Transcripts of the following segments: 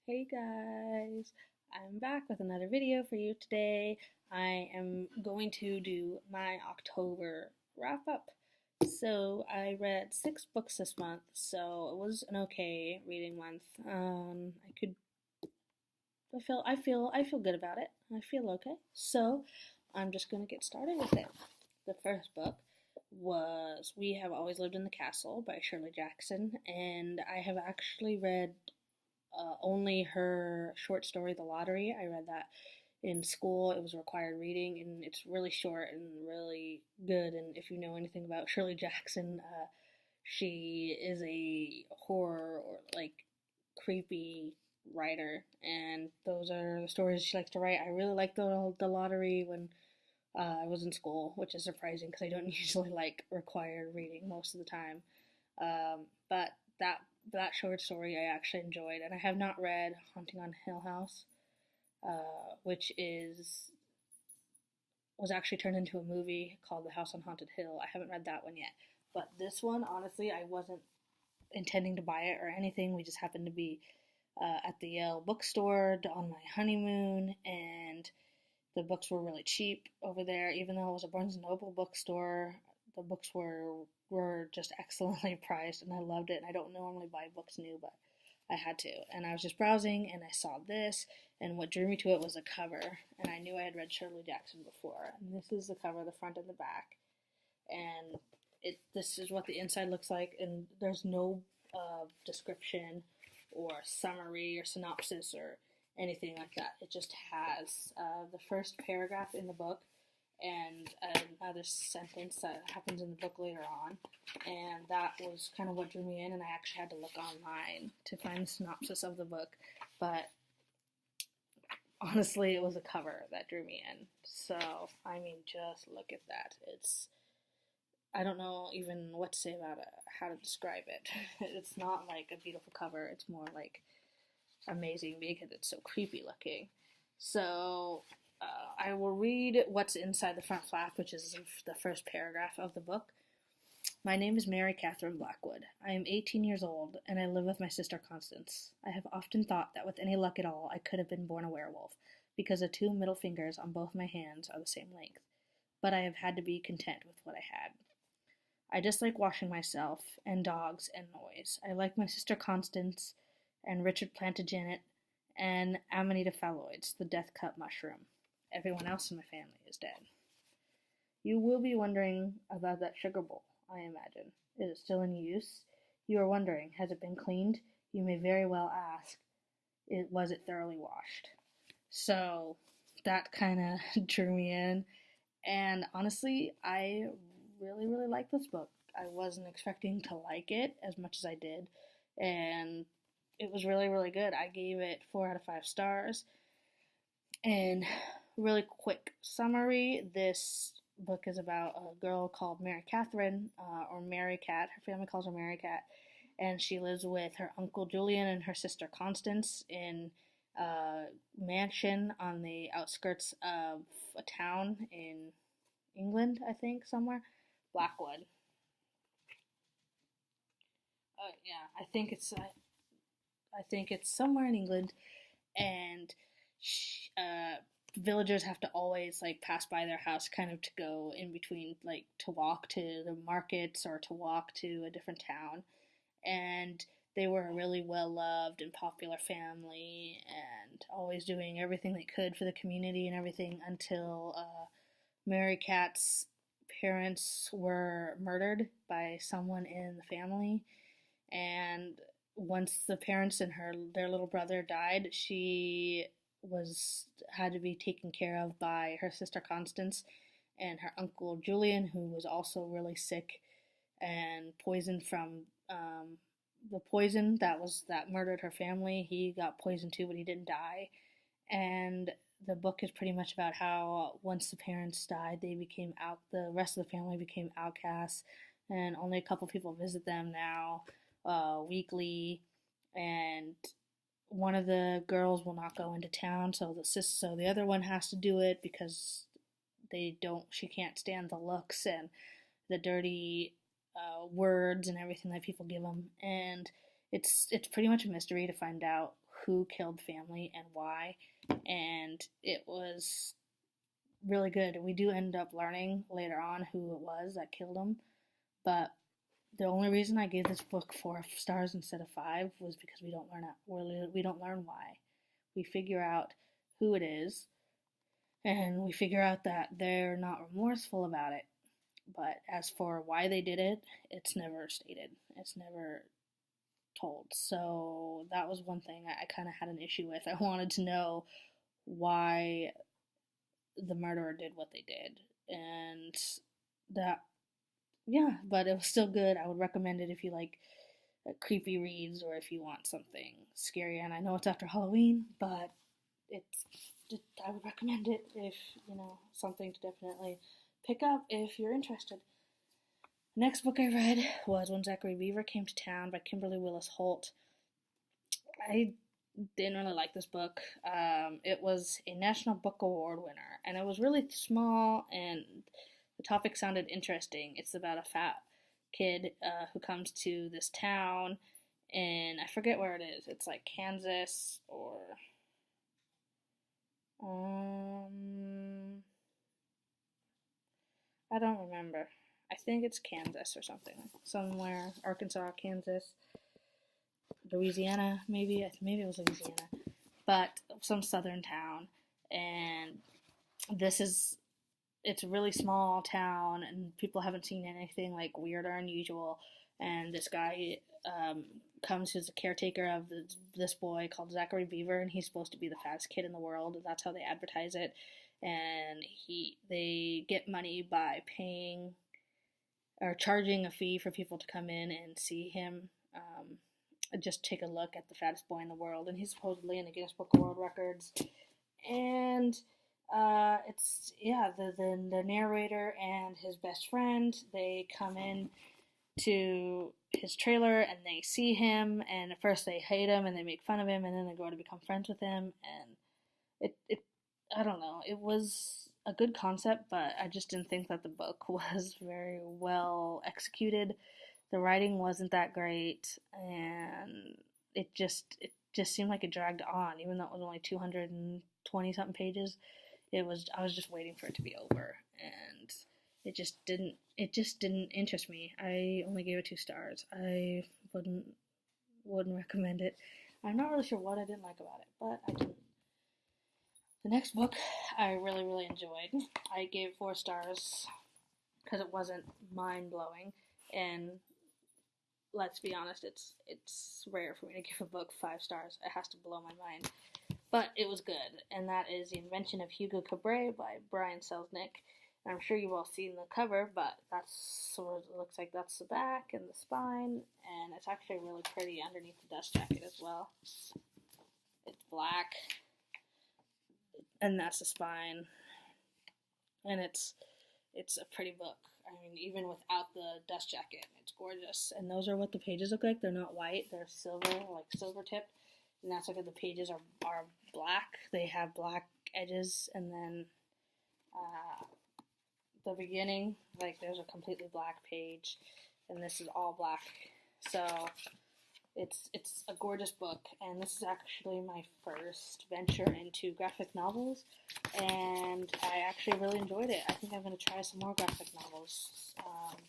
Hey guys, I'm back with another video for you today. I am going to do my October wrap up. So I read 6 books this month, so it was an okay reading month. I feel good about it. I feel okay. So I'm just gonna get started with it. The first book was We Have Always Lived in the Castle by Shirley Jackson, and I have actually read only her short story, The Lottery. I read that in school. It was required reading, and it's really short and really good. And if you know anything about Shirley Jackson, she is a horror or like creepy writer, and those are the stories she likes to write. I really liked the Lottery when I was in school, which is surprising because I don't usually like required reading most of the time. But that short story I actually enjoyed, and I have not read Haunting on Hill House, which was actually turned into a movie called The House on Haunted Hill. I haven't read that one yet, but this one, honestly, I wasn't intending to buy it or anything. We just happened to be at the Yale bookstore on my honeymoon, and the books were really cheap over there. Even though it was a Barnes and Noble bookstore, the books were just excellently priced, and I loved it. And I don't normally buy books new, but I had to. And I was just browsing, and I saw this, and what drew me to it was a cover. And I knew I had read Shirley Jackson before. And this is the cover, the front and the back. And this is what the inside looks like, and there's no description or summary or synopsis or anything like that. It just has the first paragraph in the book and another sentence that happens in the book later on. And that was kind of what drew me in, and I actually had to look online to find the synopsis of the book. But honestly, it was a cover that drew me in. So, I mean, just look at that. I don't know even what to say about it, how to describe it. It's not like a beautiful cover, it's more like amazing because it's so creepy looking. So I will read what's inside the front flap, which is the first paragraph of the book. My name is Mary Catherine Blackwood. I am 18 years old, and I live with my sister Constance. I have often thought that with any luck at all, I could have been born a werewolf, because the 2 middle fingers on both my hands are the same length. But I have had to be content with what I had. I dislike washing myself, and dogs, and noise. I like my sister Constance, and Richard Plantagenet, and Amanita phalloides, the death cup mushroom. Everyone else in my family is dead. You will be wondering about that sugar bowl, I imagine. Is it still in use? You are wondering, has it been cleaned? You may very well ask, was it thoroughly washed? So that kind of drew me in, and honestly, I really, really like this book. I wasn't expecting to like it as much as I did, and it was really, really good. I gave it 4 out of 5 stars. And really quick summary, this book is about a girl called Mary Catherine, or Mary Cat. Her family calls her Mary Cat, and she lives with her uncle Julian and her sister Constance in a mansion on the outskirts of a town in England, I think, somewhere. Blackwood. Yeah, I think it's somewhere in England, and villagers have to always like pass by their house, kind of to go in between, like to walk to the markets or to walk to a different town, and they were a really well loved and popular family, and always doing everything they could for the community and everything until Mary Cat's parents were murdered by someone in the family, and once the parents and their little brother died, she had to be taken care of by her sister Constance and her uncle Julian, who was also really sick and poisoned from the poison that murdered her family. He got poisoned too, but he didn't die. And the book is pretty much about how once the parents died, the rest of the family became outcasts, and only a couple people visit them now weekly. And one of the girls will not go into town, so the other one has to do it because she can't stand the looks and the dirty words and everything that people give them. And it's pretty much a mystery to find out who killed family and why, and it was really good. We do end up learning later on who it was that killed him, but the only reason I gave this book 4 stars instead of 5 was because we don't learn why. We figure out who it is, and we figure out that they're not remorseful about it. But as for why they did it, it's never stated. It's never told. So that was one thing I kind of had an issue with. I wanted to know why the murderer did what they did. And that, yeah, but it was still good. I would recommend it if you like creepy reads or if you want something scary. And I know it's after Halloween, but I would recommend it if, something to definitely pick up if you're interested. The next book I read was When Zachary Beaver Came to Town by Kimberly Willis Holt. I didn't really like this book. It was a National Book Award winner, and it was really small, and the topic sounded interesting. It's about a fat kid who comes to this town, and I forget where it is. It's like Kansas or I don't remember. I think it's Kansas or something. Somewhere. Arkansas, Kansas, Louisiana, maybe. Maybe it was Louisiana. But some southern town. And it's a really small town, and people haven't seen anything like weird or unusual. And this guy comes who's the caretaker of this boy called Zachary Beaver, and he's supposed to be the fattest kid in the world. That's how they advertise it. And they get money by paying or charging a fee for people to come in and see him, just take a look at the fattest boy in the world. And he's supposedly in the Guinness Book of World Records. And the narrator and his best friend, they come in to his trailer and they see him, and at first they hate him and they make fun of him, and then they go to become friends with him. And it I don't know, it was a good concept, but I just didn't think that the book was very well executed. The writing wasn't that great, and it just seemed like it dragged on, even though it was only 220 something pages. I was just waiting for it to be over, and it just didn't interest me. I only gave it 2 stars. I wouldn't recommend it. I'm not really sure what I didn't like about it, but I didn't. The next book I really, really enjoyed. I gave 4 stars because it wasn't mind-blowing, and let's be honest, it's rare for me to give a book 5 stars. It has to blow my mind. But it was good, and that is The Invention of Hugo Cabret by Brian Selznick. And I'm sure you've all seen the cover, but that's what it looks like. That's the back and the spine, and it's actually really pretty underneath the dust jacket as well. It's black, and that's the spine, and it's a pretty book. I mean, even without the dust jacket, it's gorgeous. And those are what the pages look like. They're not white; they're silver, like silver tipped. And that's like the pages are black. They have black edges, and then the beginning, like there's a completely black page, and this is all black. So it's a gorgeous book, and this is actually my first venture into graphic novels, and I actually really enjoyed it. I think I'm going to try some more graphic novels.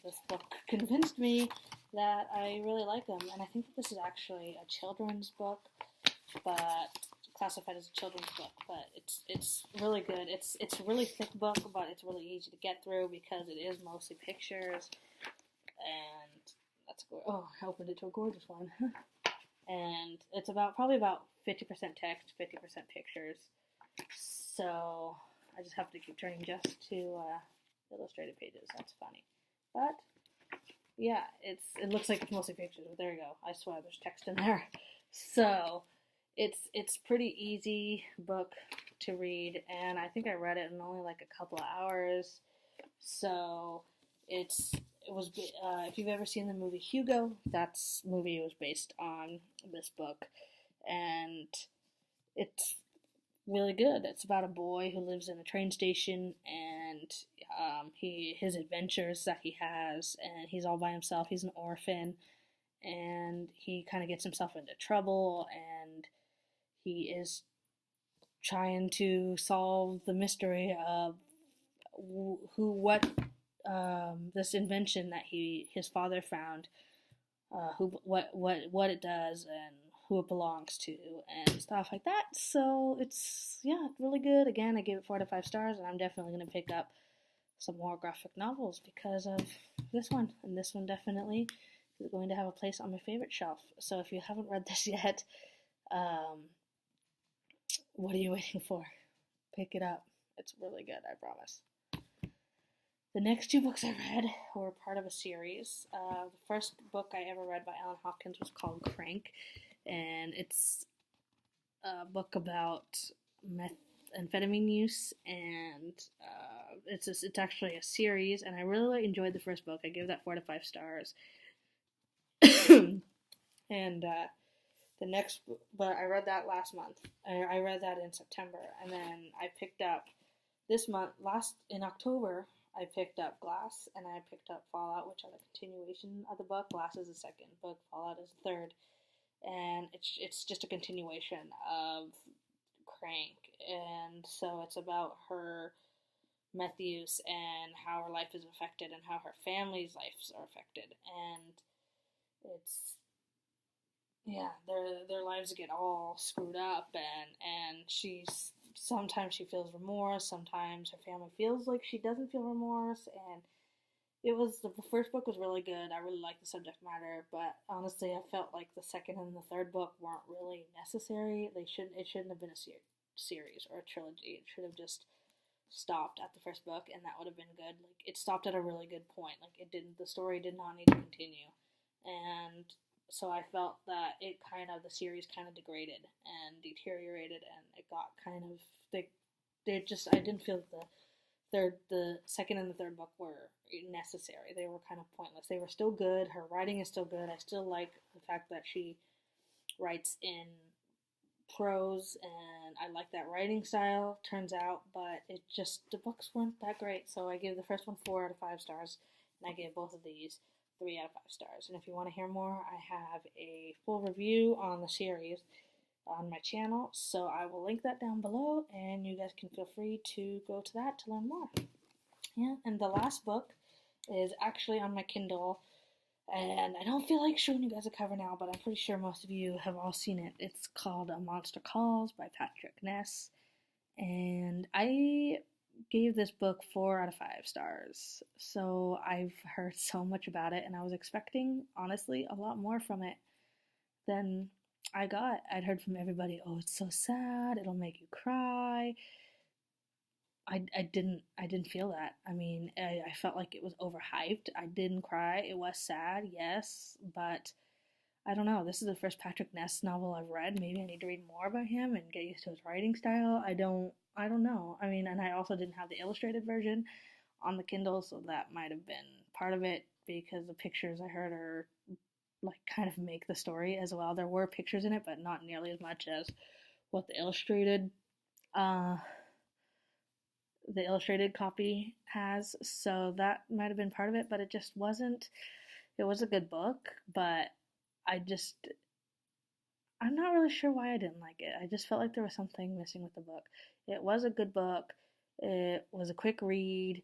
This book convinced me that I really like them, and I think that this is actually a children's book, but classified as a children's book, but it's really good. It's a really thick book, but it's really easy to get through because it is mostly pictures, and that's oh, I opened it to a gorgeous one. And it's probably about 50% text, 50% pictures. So I just have to keep turning just to illustrated pages. That's funny, but yeah, it looks like it's mostly pictures. But there you go. I swear there's text in there. So it's pretty easy book to read, and I think I read it in only like a couple of hours. So it was if you've ever seen the movie Hugo, that movie was based on this book, and it's really good. It's about a boy who lives in a train station, and his adventures that he has, and he's all by himself. He's an orphan, and he kind of gets himself into trouble, and he is trying to solve the mystery of what this invention that his father found, what it does and who it belongs to and stuff like that. So it's really good. Again, I gave it 4 out of 5 stars, and I'm definitely gonna pick up some more graphic novels because of this one, and this one definitely is going to have a place on my favorite shelf. So if you haven't read this yet, what are you waiting for? Pick it up. It's really good, I promise. The next 2 books I read were part of a series. The first book I ever read by Alan Hopkins was called Crank, and it's a book about methamphetamine use, and it's actually a series, and I really enjoyed the first book. I gave that 4 to 5 stars. And the next, but I read that last month. I read that in September, and then I picked up this month, in October, I picked up Glass, and I picked up Fallout, which are the continuation of the book. Glass is the second book, Fallout is the third, and it's just a continuation of Crank, and so it's about her meth use and how her life is affected and how her family's lives are affected, and it's their lives get all screwed up, and sometimes she feels remorse, sometimes her family feels like she doesn't feel remorse, and the first book was really good. I really liked the subject matter, but honestly, I felt like the second and the third book weren't really necessary. It shouldn't have been a series or a trilogy. It should have just stopped at the first book, and that would have been good. Like, it stopped at a really good point. Like, the story did not need to continue, and so I felt that the series kind of degraded and deteriorated, and it got kind of, I didn't feel that the second and the third book were necessary. They were kind of pointless. They were still good. Her writing is still good. I still like the fact that she writes in prose, and I like that writing style, turns out, but the books weren't that great. So I gave the first one 4 out of 5 stars, and I gave both of these 3 out of 5 stars. And if you want to hear more, I have a full review on the series on my channel, so I will link that down below, and you guys can feel free to go to that to learn more. Yeah, and the last book is actually on my Kindle, and I don't feel like showing you guys a cover now, but I'm pretty sure most of you have all seen it. It's called A Monster Calls by Patrick Ness, and I gave this book 4 out of 5 stars. So I've heard so much about it, and I was expecting, honestly, a lot more from it than I got. I'd heard from everybody, oh, it's so sad, it'll make you cry. I didn't feel that. I mean, I felt like it was overhyped. I didn't cry. It was sad, yes, but I don't know. This is the first Patrick Ness novel I've read. Maybe I need to read more about him and get used to his writing style. I don't know. I mean, and I also didn't have the illustrated version on the Kindle, so that might have been part of it, because the pictures I heard are like kind of make the story as well. There were pictures in it, but not nearly as much as what the illustrated copy has. So that might have been part of it, but it just wasn't. It was a good book, but I'm not really sure why I didn't like it. I just felt like there was something missing with the book. It was a good book. It was a quick read,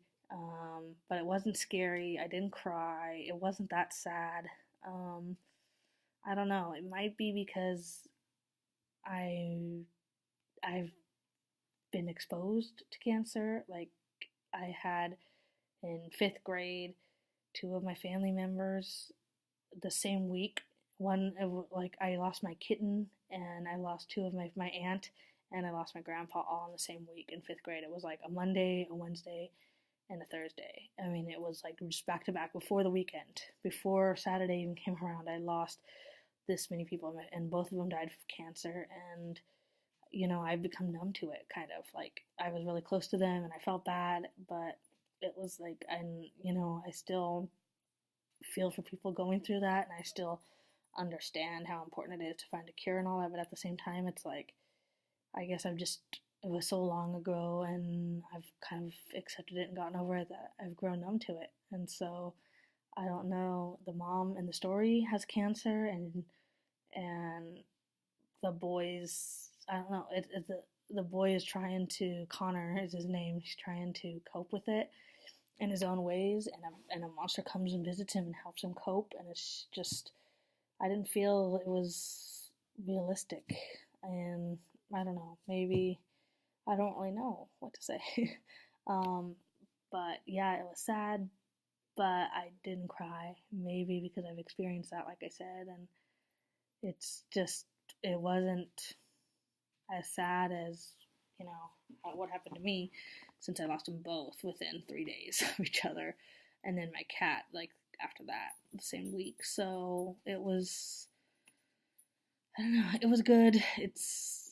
but it wasn't scary. I didn't cry. It wasn't that sad. I don't know. It might be because I've been exposed to cancer. Like, I had in 5th grade 2 of my family members the same week. I lost my kitten, and I lost 2 of my aunt, and I lost my grandpa all in the same week in 5th grade. It was like a Monday, a Wednesday, and a Thursday. I mean, it was like just back to back before the weekend. Before Saturday even came around, I lost this many people, and both of them died of cancer, and I've become numb to it, kind of. Like, I was really close to them, and I felt bad, but it was like, I still feel for people going through that, and I still understand how important it is to find a cure and all that, but at the same time, it's like, I guess it was so long ago, and I've kind of accepted it and gotten over it that I've grown numb to it. And so, I don't know, the mom in the story has cancer, and the boy's I don't know. The boy is trying to, Connor is his name. He's trying to cope with it in his own ways, and a monster comes and visits him and helps him cope. And it's just, I didn't feel it was realistic, and I don't know. Maybe I don't really know what to say. um, but yeah, it was sad, but I didn't cry. Maybe because I've experienced that, like I said, and it's just, it wasn't as sad as, you know, what happened to me, since I lost them both within 3 days of each other. And then my cat, like, after that, the same week. So it was, I don't know, it was good.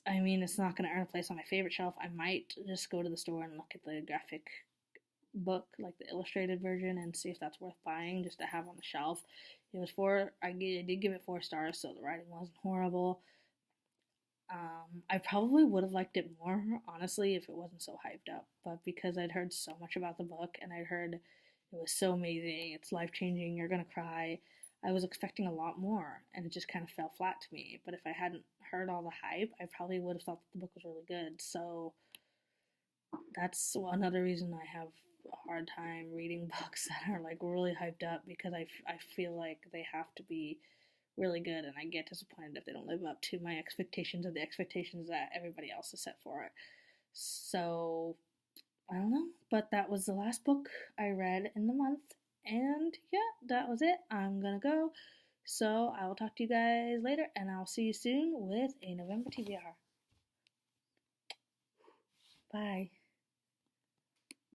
I mean, it's not going to earn a place on my favorite shelf. I might just go to the store and look at the graphic book, like the illustrated version, and see if that's worth buying just to have on the shelf. It was I did give it 4 stars, so the writing wasn't horrible. I probably would have liked it more, honestly, if it wasn't so hyped up. But because I'd heard so much about the book and I'd heard it was so amazing, it's life changing, you're gonna cry, I was expecting a lot more, and it just kind of fell flat to me. But if I hadn't heard all the hype, I probably would have thought that the book was really good. So that's another reason I have a hard time reading books that are like really hyped up, because I feel like they have to be really good, and I get disappointed if they don't live up to my expectations or the expectations that everybody else has set for it. So I don't know, but that was the last book I read in the month, and yeah, that was it. I'm gonna go. So I will talk to you guys later, and I'll see you soon with a November TBR. Bye.